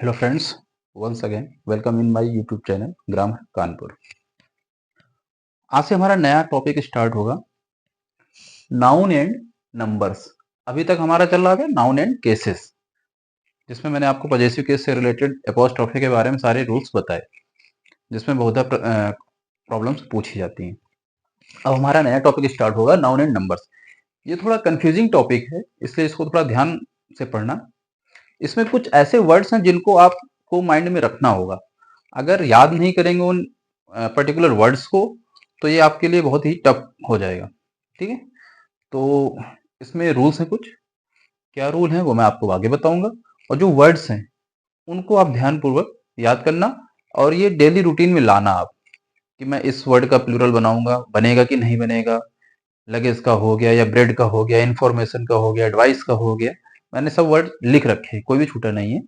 Hello friends, once again welcome in my YouTube channel grammar Kanpur. आज से हमारा नया टॉपिक स्टार्ट होगा, नाउन एंड नंबर्स। अभी तक हमारा चल रहा था नाउन एंड केसेस, जिसमें मैंने आपको पजेसिव केस से रिलेटेड एपोस्ट्रोफी के बारे में सारे रूल्स बताए, जिसमें बहुधा प्रॉब्लम्स पूछी जाती हैं। अब हमारा नया टॉपिक स्टार्ट होगा, नाउन एंड नंबर्स। ये थोड़ा कंफ्यूजिंग टॉपिक है, इसलिए इसको थोड़ा ध्यान से पढ़ना। इसमें कुछ ऐसे वर्ड्स हैं जिनको आपको माइंड में रखना होगा। अगर याद नहीं करेंगे उन पर्टिकुलर वर्ड्स को, तो ये आपके लिए बहुत ही टफ हो जाएगा। ठीक है, तो इसमें रूल्स हैं कुछ। क्या रूल हैं वो मैं आपको आगे बताऊंगा, और जो वर्ड्स हैं उनको आप ध्यानपूर्वक याद करना, और ये डेली रूटीन में लाना आप, कि मैं इस वर्ड का प्लूरल बनाऊंगा, बनेगा कि नहीं बनेगा। लगेज का हो गया, या ब्रेड का हो गया, इंफॉर्मेशन का हो गया, एडवाइस का हो गया। मैंने सब वर्ड लिख रखे हैं, कोई भी छूटा नहीं है।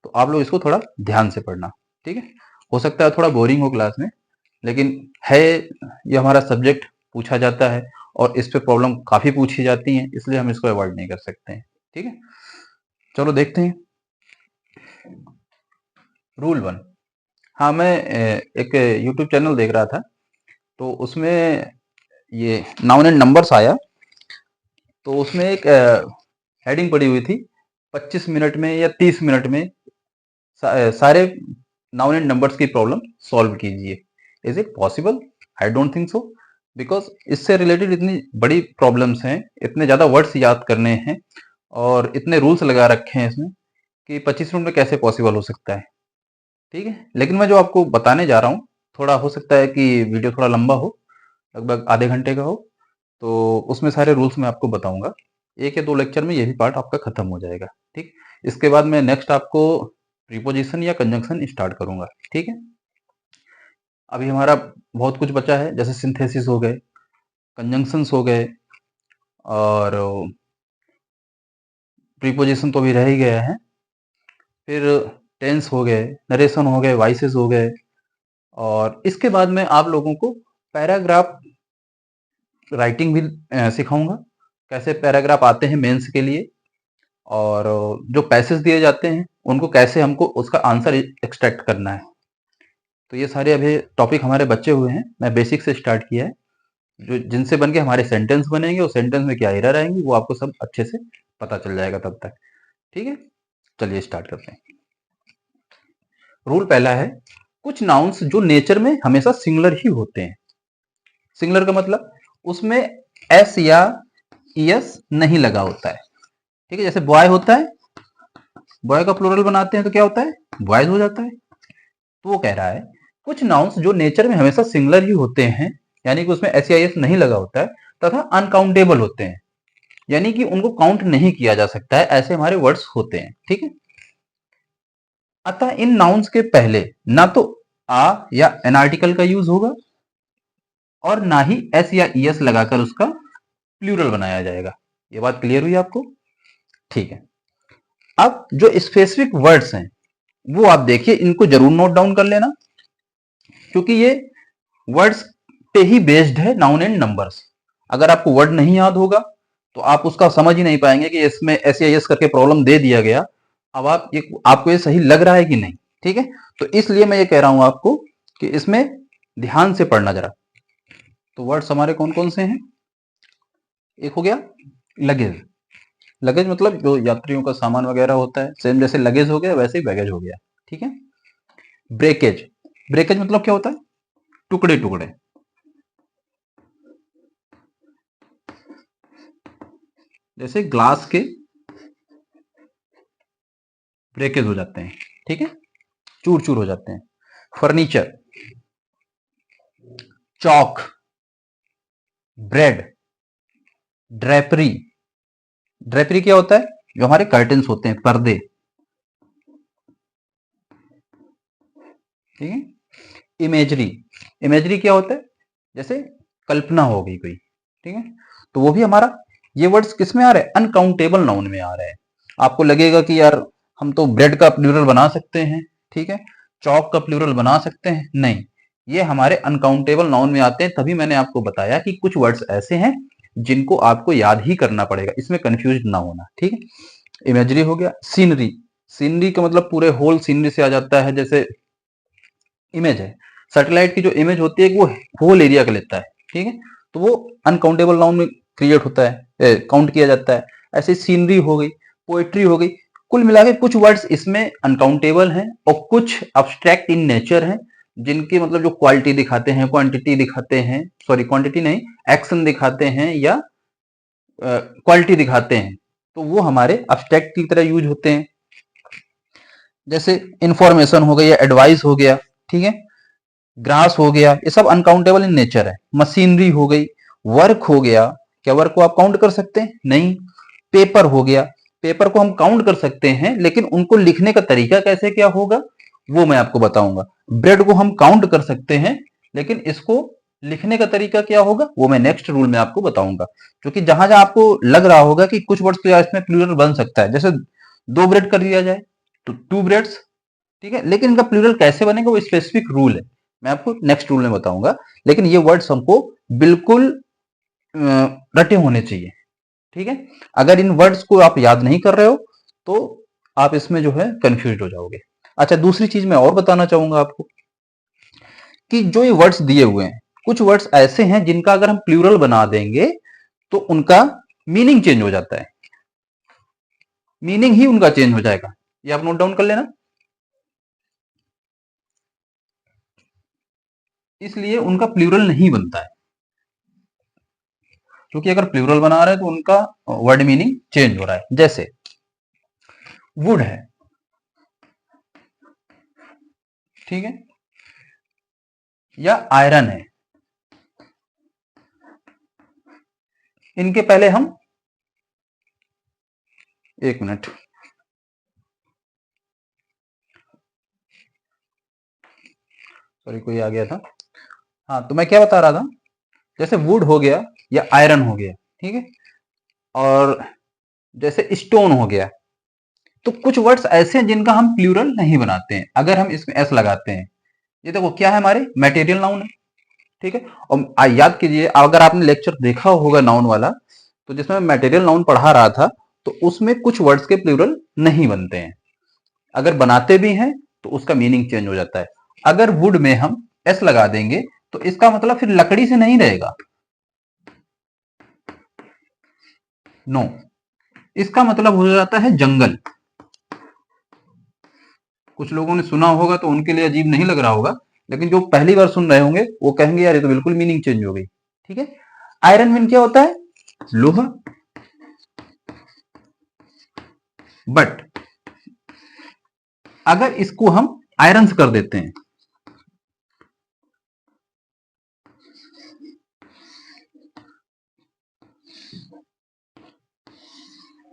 तो आप लोग इसको थोड़ा ध्यान से पढ़ना। ठीक है, हो सकता है थोड़ा बोरिंग हो क्लास में, लेकिन है, ये हमारा सब्जेक्ट, पूछा जाता है और इस पे प्रॉब्लम काफी पूछी जाती हैं, इसलिए हम इसको अवॉइड नहीं कर सकते हैं। ठीक है, चलो देखते हैं। रूल 1। हाँ, मैं एक यूट्यूब चैनल देख रहा था, तो उसमें ये नाउन एंड नंबर्स आया, तो उसमें एक हेडिंग पड़ी हुई थी, 25 मिनट में या 30 मिनट में सारे नाउन एंड नंबर्स की प्रॉब्लम सॉल्व कीजिए। Is it possible? I don't think so, because इससे रिलेटेड इतनी बड़ी प्रॉब्लम्स हैं, इतने ज़्यादा वर्ड्स याद करने हैं, और इतने रूल्स लगा रखे हैं इसमें, कि 25 मिनट में कैसे पॉसिबल हो सकता है। ठीक है, लेकिन मैं जो आपको बताने जा रहा हूँ, थोड़ा हो सकता है कि वीडियो थोड़ा लंबा हो, लगभग आधे घंटे का हो, तो उसमें सारे रूल्स मैं आपको बताऊंगा। एक या दो लेक्चर में यही पार्ट आपका खत्म हो जाएगा। ठीक, इसके बाद मैं नेक्स्ट आपको प्रीपोजिशन या कंजंक्शन स्टार्ट करूंगा। ठीक है, अभी हमारा बहुत कुछ बचा है, जैसे सिंथेसिस हो गए, कंजंक्शंस हो गए, और प्रीपोजिशन तो अभी रह ही गया है। फिर टेंस हो गए, नरेशन हो गए, वॉइसेस हो गए, और इसके बाद में आप लोगों को पैराग्राफ राइटिंग भी सिखाऊंगा, कैसे पैराग्राफ आते हैं मेंस के लिए, और जो पैसेज दिए जाते हैं उनको कैसे हमको उसका आंसर एक्सट्रैक्ट करना है। तो ये सारे अभी टॉपिक हमारे बचे हुए हैं, मैं बेसिक से स्टार्ट किया है, जो जिनसे बन के हमारे सेंटेंस बनेंगे, और सेंटेंस में क्या एरर आएंगी वो आपको सब अच्छे से पता चल जाएगा तब तक। ठीक है, चलिए स्टार्ट करते हैं। रूल पहला है, कुछ नाउन्स जो नेचर में हमेशा सिंगुलर ही होते हैं। सिंगुलर का मतलब उसमें एस या ईएस नहीं लगा होता है। ठीक है, जैसे बॉय होता है, बॉय का प्लूरल बनाते हैं तो क्या होता है, बॉयज हो जाता है। तो वो कह रहा है, कुछ नाउन्स जो नेचर में हमेशा सिंगुलर ही होते हैं, यानी कि उसमें एस या ईएस नहीं लगा होता है, तथा अनकाउंटेबल होते हैं, यानी कि उनको काउंट नहीं किया जा सकता है, ऐसे हमारे वर्ड्स होते हैं। ठीक है, अतः इन नाउन्स के पहले ना तो आ या एन आर्टिकल का यूज होगा, और ना ही एस या ईएस लगाकर उसका प्लूरल बनाया जाएगा। ये बात क्लियर हुई आपको? ठीक है, अब जो स्पेसिफिक वर्ड्स हैं वो आप देखिए, इनको जरूर नोट डाउन कर लेना, क्योंकि ये वर्ड्स पे ही बेस्ड है नाउन एंड नंबर्स। अगर आपको वर्ड नहीं याद होगा तो आप उसका समझ ही नहीं पाएंगे कि इसमें एस या एस करके प्रॉब्लम दे दिया गया। अब आपको ये सही लग रहा है कि नहीं? ठीक है, तो इसलिए मैं ये कह रहा हूं आपको कि इसमें ध्यान से पढ़ना जरा। तो वर्ड्स हमारे कौन कौन से हैं? एक हो गया लगेज। लगेज मतलब जो यात्रियों का सामान वगैरह होता है, सेम जैसे लगेज हो गया वैसे ही बैगेज हो गया। ठीक है, ब्रेकेज। ब्रेकेज मतलब क्या होता है? टुकड़े टुकड़े। जैसे ग्लास के ब्रेकेज हो जाते हैं। ठीक है, चूर चूर हो जाते हैं। फर्नीचर, चौक, ब्रेड, ड्रेपरी। ड्रेपरी क्या होता है? जो हमारे कर्टन्स होते हैं, पर्दे। ठीक है, इमेजरी। इमेजरी क्या होता है? जैसे कल्पना हो गई कोई। ठीक है, तो वो भी हमारा, ये वर्ड्स किस में आ रहे हैं? अनकाउंटेबल नाउन में आ रहे हैं। आपको लगेगा कि यार हम तो ब्रेड का प्लूरल बना सकते हैं, ठीक है, चौक का प्लूरल बना सकते हैं, नहीं, ये हमारे अनकाउंटेबल नाउन में आते हैं। तभी मैंने आपको बताया कि कुछ वर्ड्स ऐसे हैं जिनको आपको याद ही करना पड़ेगा, इसमें कंफ्यूज ना होना। ठीक है, इमेजरी हो गया। सीनरी, सीनरी का मतलब पूरे होल सीनरी से आ जाता है। जैसे इमेज है, सैटेलाइट की जो इमेज होती है वो होल एरिया का लेता है, ठीक है, तो वो अनकाउंटेबल नाउन में क्रिएट होता है, काउंट किया जाता है। ऐसे सीनरी हो गई, पोएट्री हो गई, कुल मिला के कुछ वर्ड्स इसमें अनकाउंटेबल हैं और कुछ अब्स्ट्रैक्ट इन नेचर हैं, जिनके मतलब जो क्वालिटी दिखाते हैं, क्वांटिटी दिखाते हैं, सॉरी क्वांटिटी नहीं, एक्शन दिखाते हैं या क्वालिटी दिखाते हैं, तो वो हमारे अब्स्ट्रैक्ट की तरह यूज होते हैं। जैसे इंफॉर्मेशन हो गया, एडवाइस हो गया, ठीक है, ग्रास हो गया, ये सब अनकाउंटेबल इन नेचर है। मशीनरी हो गई, वर्क हो गया, क्या वर्क को आप काउंट कर सकते हैं? नहीं। पेपर हो गया, पेपर को हम काउंट कर सकते हैं, लेकिन उनको लिखने का तरीका कैसे क्या होगा वो मैं आपको बताऊंगा। ब्रेड को हम काउंट कर सकते हैं, लेकिन इसको लिखने का तरीका क्या होगा वो मैं नेक्स्ट रूल में आपको बताऊंगा। क्योंकि जहां जहां आपको लग रहा होगा कि कुछ वर्ड्स तो इसमें प्लूरल बन सकता है, जैसे 2 ब्रेड कर दिया जाए तो 2 ब्रेड्स, ठीक है, लेकिन इनका प्लूरल कैसे बनेगा वो स्पेसिफिक रूल है, मैं आपको नेक्स्ट रूल में बताऊंगा। लेकिन ये वर्ड्स हमको बिल्कुल रटे होने चाहिए, ठीक है। अगर इन वर्ड्स को आप याद नहीं कर रहे हो तो आप इसमें जो है कंफ्यूज हो जाओगे। अच्छा, दूसरी चीज मैं और बताना चाहूंगा आपको कि जो ये वर्ड्स दिए हुए हैं, कुछ वर्ड्स ऐसे हैं जिनका अगर हम प्लूरल बना देंगे तो उनका मीनिंग चेंज हो जाता है, मीनिंग ही उनका चेंज हो जाएगा। ये आप नोट डाउन कर लेना। इसलिए उनका प्लूरल नहीं बनता है, क्योंकि अगर प्लूरल बना रहे हैं तो उनका वर्ड मीनिंग चेंज हो रहा है। जैसे वुड है, ठीक है, या आयरन है, इनके पहले हम, एक मिनट, सॉरी कोई आ गया था। हाँ, तो मैं क्या बता रहा था, जैसे वुड हो गया या आयरन हो गया, ठीक है, और जैसे स्टोन हो गया, तो कुछ वर्ड्स ऐसे हैं जिनका हम प्लूरल नहीं बनाते हैं अगर हम इसमें एस लगाते हैं। ये देखो क्या है, हमारे मटेरियल नाउन है, ठीक है। और याद कीजिए, अगर आपने लेक्चर देखा होगा नाउन वाला, तो जिसमें मैं मटेरियल नाउन पढ़ा रहा था, तो उसमें कुछ वर्ड्स के प्लूरल नहीं बनते हैं, अगर बनाते भी हैं तो उसका मीनिंग चेंज हो जाता है। अगर वुड में हम एस लगा देंगे तो इसका मतलब फिर लकड़ी से नहीं रहेगा, नो, इसका मतलब हो जाता है जंगल। कुछ लोगों ने सुना होगा तो उनके लिए अजीब नहीं लग रहा होगा, लेकिन जो पहली बार सुन रहे होंगे वो कहेंगे यार ये तो बिल्कुल मीनिंग चेंज हो गई, ठीक है। आयरन मीन क्या होता है? लोहा। बट अगर इसको हम आयरन कर देते हैं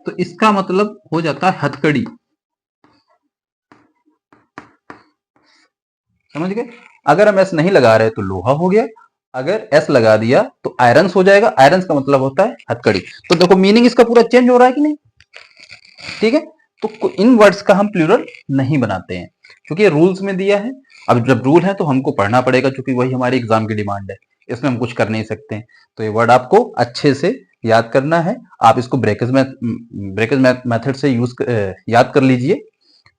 तो इसका मतलब हो जाता है हथकड़ी, समझ गए। अगर हम एस नहीं लगा रहे तो लोहा हो गया, अगर एस लगा दिया तो आयरन हो जाएगा, आयरन का मतलब होता है हथकड़ी। तो देखो मीनिंग इसका पूरा चेंज हो रहा है कि नहीं, ठीक है। तो इन वर्ड्स का हम प्लूरल नहीं बनाते हैं क्योंकि ये रूल्स में दिया है। अब जब रूल है तो हमको पढ़ना पड़ेगा, क्योंकि वही हमारी एग्जाम की डिमांड है, इसमें हम कुछ कर नहीं सकते हैं। तो ये वर्ड आपको अच्छे से याद करना है। आप इसको ब्रेकेज मेथड से याद कर लीजिए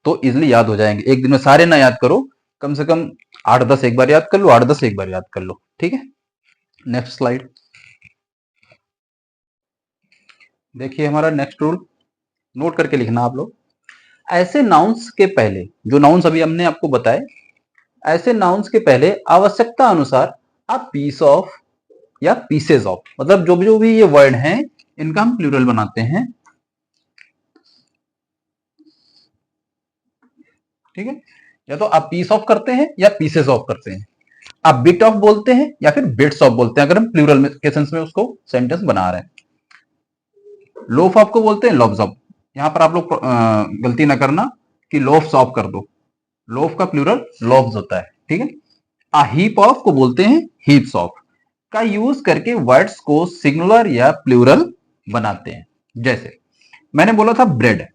तो इजिली याद हो जाएंगे। एक दिन में सारे ना याद करो, कम से कम 8-10 एक बार याद कर लो, 8-10 एक बार याद कर लो, ठीक है। नेक्स्ट स्लाइड देखिए, हमारा नेक्स्ट रूल नोट करके लिखना आप लोग। ऐसे नाउन्स के पहले, जो नाउन्स अभी हमने आपको बताए, ऐसे नाउन्स के पहले आवश्यकता अनुसार आप पीस ऑफ या पीसेज ऑफ, मतलब जो भी ये वर्ड हैं इनका हम प्लूरल बनाते हैं, ठीक है। या तो आप पीस ऑफ करते हैं या पीसेज ऑफ करते हैं, आप बिट ऑफ बोलते हैं या फिर बिट्स ऑफ बोलते हैं, अगर हम प्लूरल में के सेंस में उसको सेंटेंस बना रहे हैं। लोफ ऑफ को बोलते हैं लॉब्स ऑफ। यहां पर आप लोग गलती ना करना कि लोफ्स ऑफ कर दो, लोफ का प्लूरल लॉब्स होता है, ठीक है। आ हीप ऑफ को बोलते हैं हीप्स ऑफ। का यूज करके वर्ड्स को सिंगुलर या प्लूरल बनाते हैं। जैसे मैंने बोला था ब्रेड,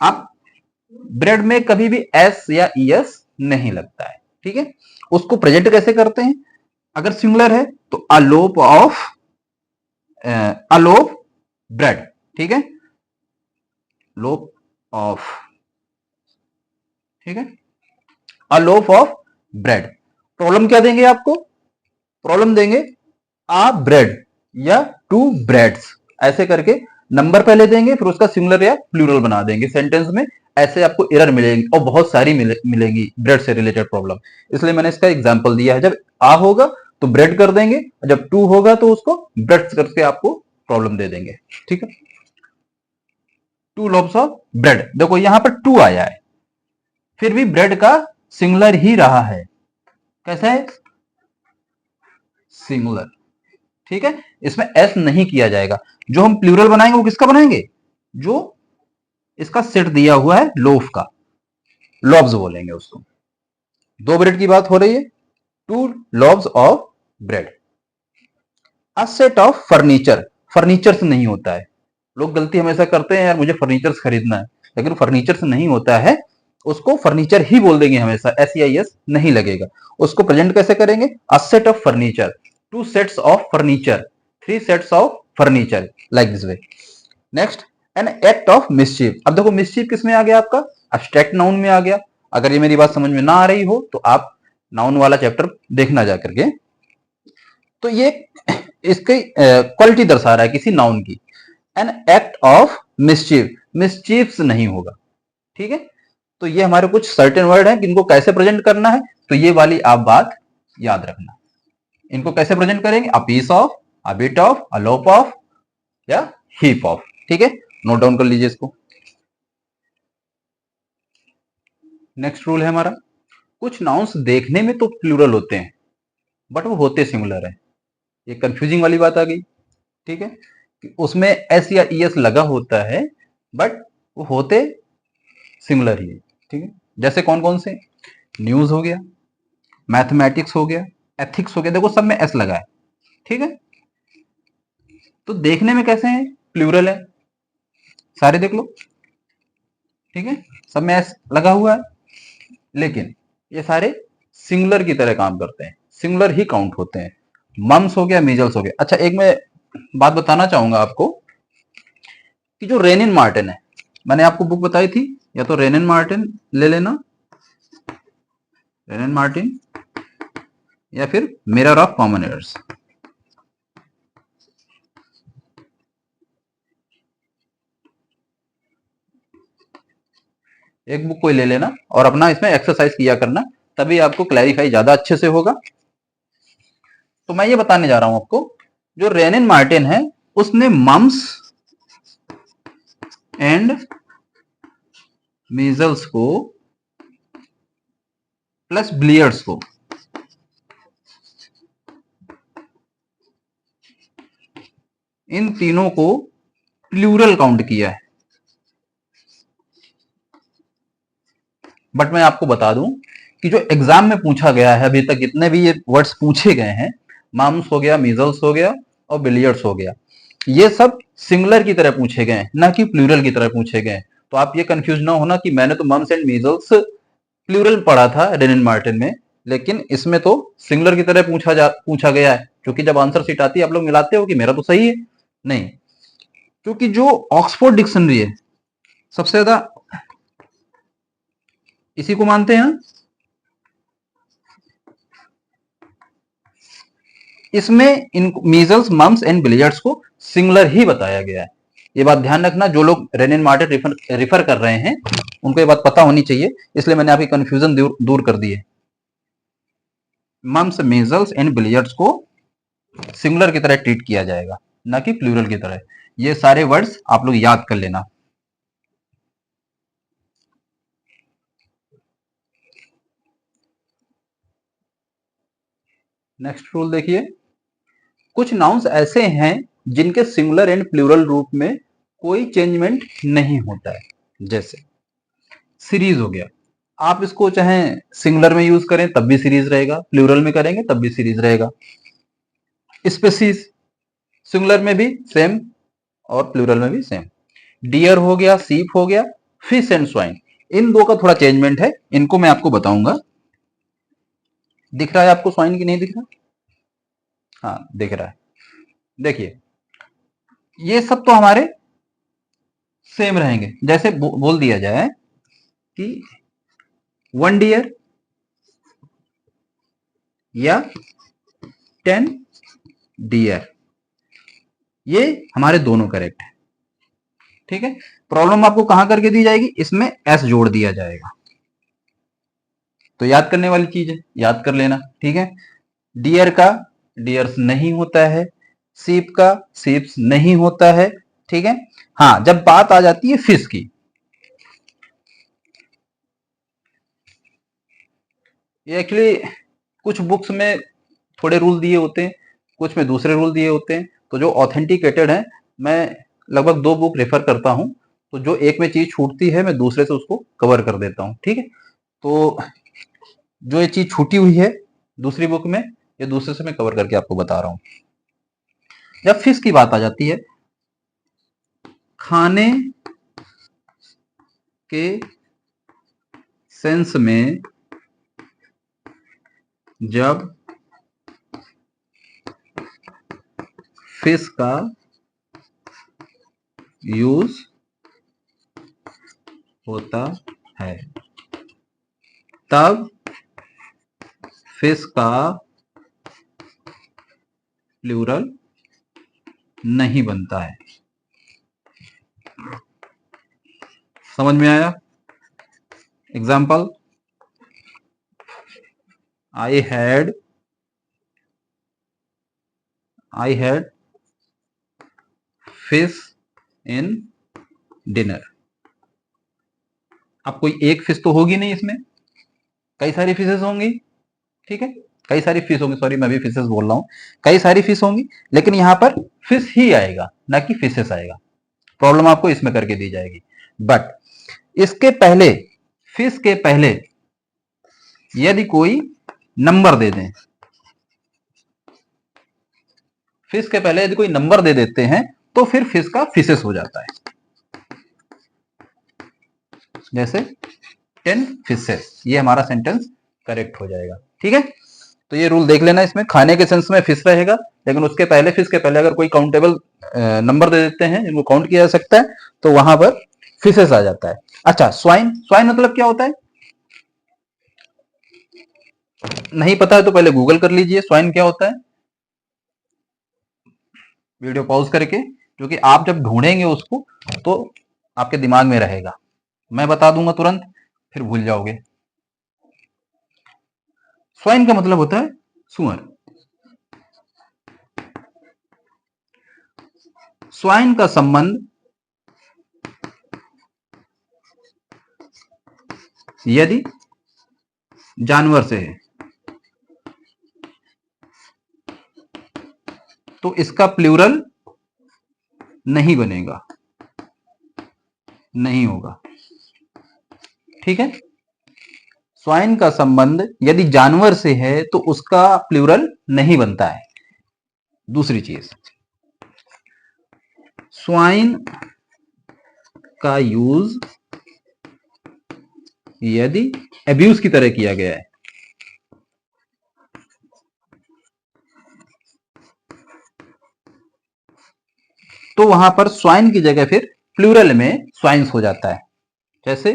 आप ब्रेड में कभी भी एस या ईएस नहीं लगता है, ठीक है। उसको प्रेजेंट कैसे करते हैं? अगर सिंगुलर है तो a loaf of, a loaf bread, ठीक है, लोफ ऑफ ठीक है, a loaf of bread. Problem क्या देंगे आपको? प्रॉब्लम देंगे आ ब्रेड या टू ब्रेड्स, ऐसे करके नंबर पहले देंगे, फिर उसका सिंगुलर या प्लूरल बना देंगे सेंटेंस में। ऐसे आपको एरर मिलेगी और बहुत सारी मिलेंगी ब्रेड से रिलेटेड प्रॉब्लम। इसलिए मैंने इसका एग्जांपल दिया है। जब आ होगा तो ब्रेड कर देंगे, जब टू होगा तो उसको ब्रेड्स करके आपको प्रॉब्लम दे देंगे। ठीक है, टू लोब्स ऑफ ब्रेड। देखो यहां पर टू आया है, फिर भी ब्रेड का सिंगुलर ही रहा है। कैसा है? सिंगुलर। ठीक है, इसमें एस नहीं किया जाएगा। जो हम प्लूरल बनाएंगे वो किसका बनाएंगे? जो इसका सेट दिया हुआ है लोफ का, लॉब्स बोलेंगे उसको। दो ब्रेड की बात हो रही है, two loaves of bread. A set of furniture, furniture से नहीं होता है। लोग गलती हमेशा करते हैं, यार मुझे फर्नीचर खरीदना है, लेकिन फर्नीचर से नहीं होता है। उसको फर्नीचर ही बोल देंगे हमेशा, एस नहीं लगेगा। उसको प्रेजेंट कैसे करेंगे? अ set of furniture, two sets of furniture, three sets of furniture, like this way. Next, an act of mischief. अब देखो मिसचीफ किस में आ गया? आपका अब्स्ट्रैक्ट नाउन में आ गया। अगर ये मेरी बात समझ में ना आ रही हो तो आप नाउन वाला चैप्टर देखना जा करके। तो ये इसकी क्वालिटी दर्शा रहा है किसी नाउन की। An act of mischief, mischief नहीं होगा। ठीक है, तो ये हमारे कुछ सर्टेन वर्ड हैं कि इनको कैसे प्रेजेंट करना है, तो ये वाली आप बात याद रखना। इनको कैसे प्रेजेंट करेंगे? A piece of, a bit of, a loaf of या हीप ऑफ। ठीक है, नोट डाउन कर लीजिए इसको। नेक्स्ट रूल है हमारा, कुछ नाउन्स देखने में तो प्लूरल होते हैं बट वो होते सिंगुलर है। ये कंफ्यूजिंग वाली बात आ गई। ठीक है, कि उसमें एस या ई एस लगा होता है बट वो होते सिंगुलर ही है। ठीक है, जैसे कौन कौन से? न्यूज हो गया, मैथमेटिक्स हो गया, एथिक्स हो गया। देखो सब में एस लगा है। ठीक है, तो देखने में कैसे हैं? प्लूरल है, सारे देख लो। ठीक है, सब में एस लगा हुआ है, लेकिन ये सारे सिंगुलर की तरह काम करते हैं, सिंगुलर ही काउंट होते हैं। मम्स हो गया, मीजल्स हो गया। अच्छा, एक मैं बात बताना चाहूंगा आपको कि जो रेनिन मार्टिन है, मैंने आपको बुक बताई थी, या तो रेनिन मार्टिन ले लेना, रेनिन मार्टिन, या फिर मिरर ऑफ कॉमन एरर्स। एक बुक कोई ले लेना और अपना इसमें एक्सरसाइज किया करना, तभी आपको क्लैरिफाई ज्यादा अच्छे से होगा। तो मैं ये बताने जा रहा हूं आपको, जो रेनिन मार्टिन है उसने मम्स एंड मीजल्स को प्लस ब्लियर्ड्स को इन तीनों को प्लूरल काउंट किया है। बट मैं आपको बता दूं कि जो एग्जाम में पूछा गया है अभी तक, जितने भी ये वर्ड्स पूछे गए हैं, मम्स हो गया, मीजल्स हो गया और बिलियर्ड्स हो गया, ये सब सिंगुलर की तरह पूछे गए हैं, ना कि प्लूरल की तरह पूछे गए हैं। तो आप ये कंफ्यूज ना होना कि मैंने तो मम्स एंड मीजल्स प्लूरल पढ़ा था रेनिन मार्टिन में, लेकिन इसमें तो सिंगुलर की तरह पूछा गया है। क्योंकि जब आंसर सीट आती है आप लोग मिलाते हो कि मेरा तो सही है। नहीं, क्योंकि जो ऑक्सफोर्ड डिक्शनरी है सबसे ज्यादा इसी को मानते हैं। इसमें इन मीजल्स, मम्स एंड बिलियर्ड्स को सिंगुलर ही बताया गया है। ये बात ध्यान रखना, जो लोग रेनिन मार्टिन रिफर कर रहे हैं उनको ये बात पता होनी चाहिए, इसलिए मैंने आपकी कंफ्यूजन दूर कर दी है। मम्स, मीजल्स एंड बिलियर्ड्स को सिंगुलर की तरह ट्रीट किया जाएगा, ना कि प्लूरल की तरह। ये सारे वर्ड्स आप लोग याद कर लेना। नेक्स्ट रूल देखिए, कुछ नाउन्स ऐसे हैं जिनके सिंगुलर एंड प्लूरल रूप में कोई चेंजमेंट नहीं होता है। जैसे सीरीज हो गया, आप इसको चाहे सिंगुलर में यूज करें तब भी सीरीज रहेगा, प्लूरल में करेंगे तब भी सीरीज रहेगा। स्पेसीज, सिंगुलर में भी सेम और प्लूरल में भी सेम। डियर हो गया, सीप हो गया, फिश एंड स्वाइन, इन दो का थोड़ा चेंजमेंट है, इनको मैं आपको बताऊंगा। दिख रहा है आपको स्वाइन की नहीं दिख रहा? हाँ दिख रहा है। देखिए ये सब तो हमारे सेम रहेंगे। जैसे बोल दिया जाए कि 1 डियर या 10 डियर, ये हमारे दोनों करेक्ट है। ठीक है, प्रॉब्लम आपको कहां करके दी जाएगी, इसमें एस जोड़ दिया जाएगा। तो याद करने वाली चीज है, याद कर लेना। ठीक है, डियर का डियर्स नहीं होता है, सीप का सीप्स नहीं होता है। ठीक है, हाँ जब बात आ जाती है फिश की, ये एक्चुअली कुछ बुक्स में थोड़े रूल दिए होते हैं, कुछ में दूसरे रूल दिए होते हैं। तो जो ऑथेंटिकेटेड है, मैं लगभग 2 बुक रेफर करता हूं, तो जो एक में चीज छूटती है मैं दूसरे से उसको कवर कर देता हूं। ठीक है, तो जो ये चीज छूटी हुई है दूसरी बुक में, ये दूसरे से मैं कवर करके आपको बता रहा हूं। जब फिश की बात आ जाती है, खाने के सेंस में जब फिश का यूज होता है, तब फिश का प्लूरल नहीं बनता है। समझ में आया? Example, I had fish in dinner. अब कोई एक फिश तो होगी नहीं, इसमें कई सारी फिशेस होंगी। ठीक है, कई सारी फिश होंगी, सॉरी मैं भी फिशेस बोल रहा हूं, कई सारी फिश होंगी, लेकिन यहां पर फिश ही आएगा, ना कि फिशेस आएगा। प्रॉब्लम आपको इसमें करके दी जाएगी। बट इसके पहले, फिश के पहले यदि कोई नंबर दे दें, फिश के पहले यदि कोई नंबर दे देते हैं, तो फिर फिश का फिशेस हो जाता है। जैसे 10 फिशेस, ये हमारा सेंटेंस करेक्ट हो जाएगा। ठीक है, तो ये रूल देख लेना, इसमें खाने के सेंस में फिश रहेगा, लेकिन उसके पहले, फिश के पहले अगर कोई काउंटेबल नंबर दे देते हैं जिनको काउंट किया जा सकता है, तो वहां पर फिशेस आ जाता है। अच्छा, स्वाइन, स्वाइन मतलब क्या होता है? नहीं पता है तो पहले गूगल कर लीजिए स्वाइन क्या होता है, वीडियो पॉज करके, क्योंकि आप जब ढूंढेंगे उसको तो आपके दिमाग में रहेगा। मैं बता दूंगा तुरंत, फिर भूल जाओगे। स्वाइन का मतलब होता है सुअर। स्वाइन का संबंध यदि जानवर से है, तो इसका प्लूरल नहीं बनेगा, नहीं होगा। ठीक है, स्वाइन का संबंध यदि जानवर से है तो उसका प्लूरल नहीं बनता है। दूसरी चीज, स्वाइन का यूज यदि एब्यूज की तरह किया गया है, तो वहां पर स्वाइन की जगह फिर प्लूरल में स्वाइन्स हो जाता है। जैसे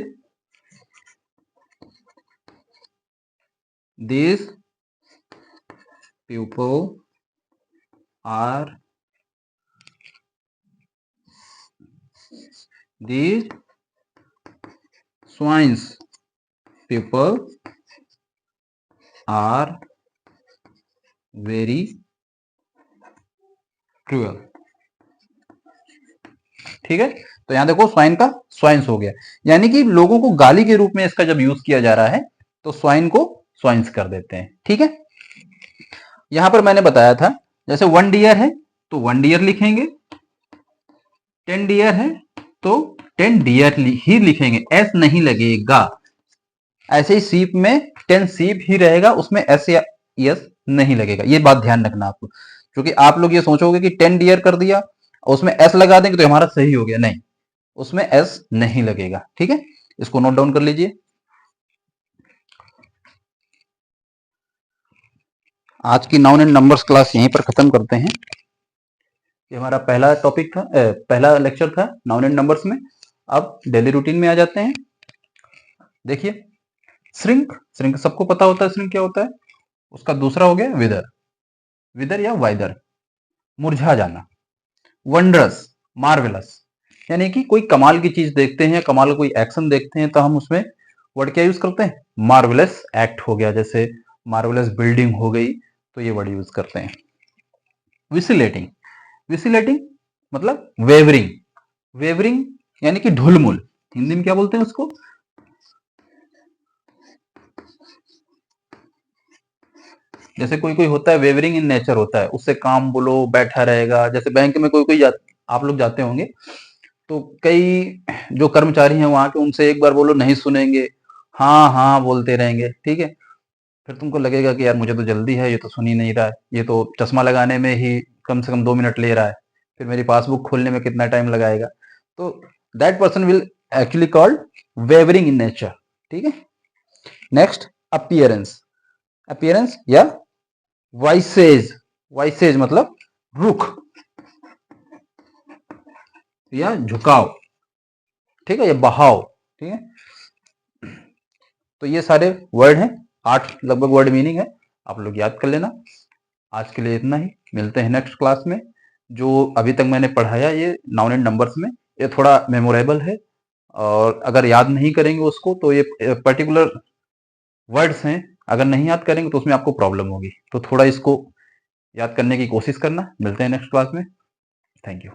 this people are, these swines people are very cruel। ठीक है, तो यहां देखो स्वाइन का स्वाइन्स हो गया, यानी कि लोगों को गाली के रूप में इसका जब यूज किया जा रहा है तो स्वाइन को स्वाइन्स कर देते हैं। ठीक है, यहां पर मैंने बताया था जैसे 1 डियर है तो 1 डियर लिखेंगे, 10 डियर है तो 10 डियर ही लिखेंगे, एस नहीं लगेगा। ऐसे ही सीप में 10 सीप ही रहेगा, उसमें एस या एस नहीं लगेगा। ये बात ध्यान रखना आपको, क्योंकि आप लोग ये सोचोगे कि 10 डियर कर दिया और उसमें एस लगा देंगे तो हमारा सही हो गया, नहीं, उसमें एस नहीं लगेगा। ठीक है, इसको नोट डाउन कर लीजिए। आज की नाउन एंड नंबर्स क्लास यहीं पर खत्म करते हैं। ये हमारा पहला टॉपिक था, पहला लेक्चर था नाउन एंड नंबर्स में। अब डेली रूटीन में आ जाते हैं। देखिए, श्रिंक, श्रिंक सबको पता होता है श्रिंक क्या होता है। उसका दूसरा हो गया विदर, विदर या वाइदर, मुरझा जाना। वंडरस, मार्वेलस, यानी कि कोई कमाल की चीज देखते हैं, कमाल का कोई एक्शन देखते हैं तो हम उसमें वर्ड क्या यूज करते हैं, मार्वेलस एक्ट हो गया, जैसे मार्वेलस बिल्डिंग हो गई, तो ये वर्ड यूज करते हैं। विसिलेटिंग, विसिलेटिंग मतलब वेवरिंग, वेवरिंग यानी कि ढुलमुल, हिंदी में क्या बोलते हैं उसको, जैसे कोई कोई होता है वेवरिंग इन नेचर होता है, उससे काम बोलो बैठा रहेगा। जैसे बैंक में कोई कोई आप लोग जाते होंगे तो कई जो कर्मचारी हैं वहां के, उनसे एक बार बोलो नहीं सुनेंगे, हाँ हाँ बोलते रहेंगे, ठीक है। फिर तुमको लगेगा कि यार मुझे तो जल्दी है, ये तो सुन ही नहीं रहा है, ये तो चश्मा लगाने में ही कम से कम 2 मिनट ले रहा है, फिर मेरी पासबुक खोलने में कितना टाइम लगाएगा। तो that person will actually called wavering in nature, ठीक है। नेक्स्ट, अपियरेंस, अपियरेंस या वाइसेज, वाइसेज मतलब रुख या झुकाव, ठीक है, या बहाव, ठीक है। तो ये सारे वर्ड हैं, 8 लगभग वर्ड मीनिंग है, आप लोग याद कर लेना। आज के लिए इतना ही, मिलते हैं नेक्स्ट क्लास में। जो अभी तक मैंने पढ़ाया ये नाउन एंड नंबर्स में, ये थोड़ा मेमोरेबल है, और अगर याद नहीं करेंगे उसको तो ये पर्टिकुलर वर्ड्स हैं, अगर नहीं याद करेंगे तो उसमें आपको प्रॉब्लम होगी, तो थोड़ा इसको याद करने की कोशिश करना। मिलते हैं नेक्स्ट क्लास में, थैंक यू।